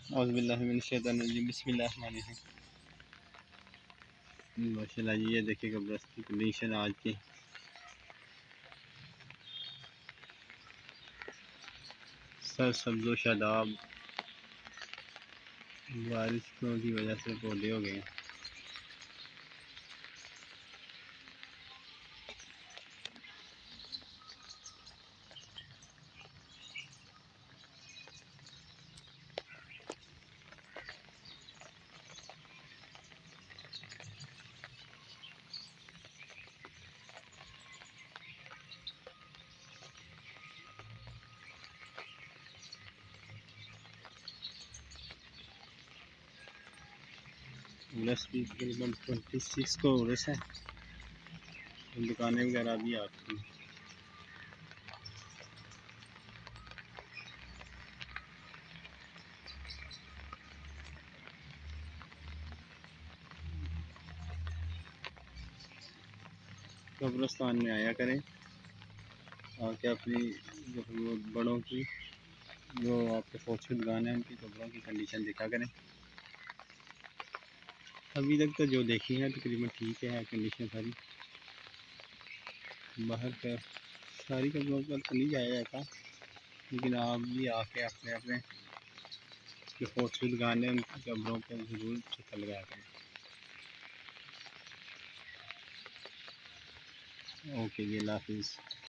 औज़ुबिल्लाहि बिस्मिल्लाहिर्रहमानिर्रहीम। माशाल्लाह ये देखिए कब्रस्त की कंडीशन आज की। सर सब्ज़ो शादाब, बारिशों की वजह से पौधे हो गए हैं। उर्स भी तकरीबन 26 को उर्स है। दुकानें वगैरह भी आपकी कब्रिस्तान में आया करें, आके अपनी जो बड़ों की जो आपके फौतशुदगान हैं उनकी कब्रों की कंडीशन देखा करें। अभी तक तो जो देखी है तकरीबन ठीक है कंडीशन सारी। बाहर का सारी कब्रों पर तो नहीं जाया जाता, लेकिन आप भी आके अपने अपने जो फौतशुदगान हैं उनकी कब्रों पर ज़रूर चक्कर लगाया करें। ओके जी, अल्लाह हाफिज़।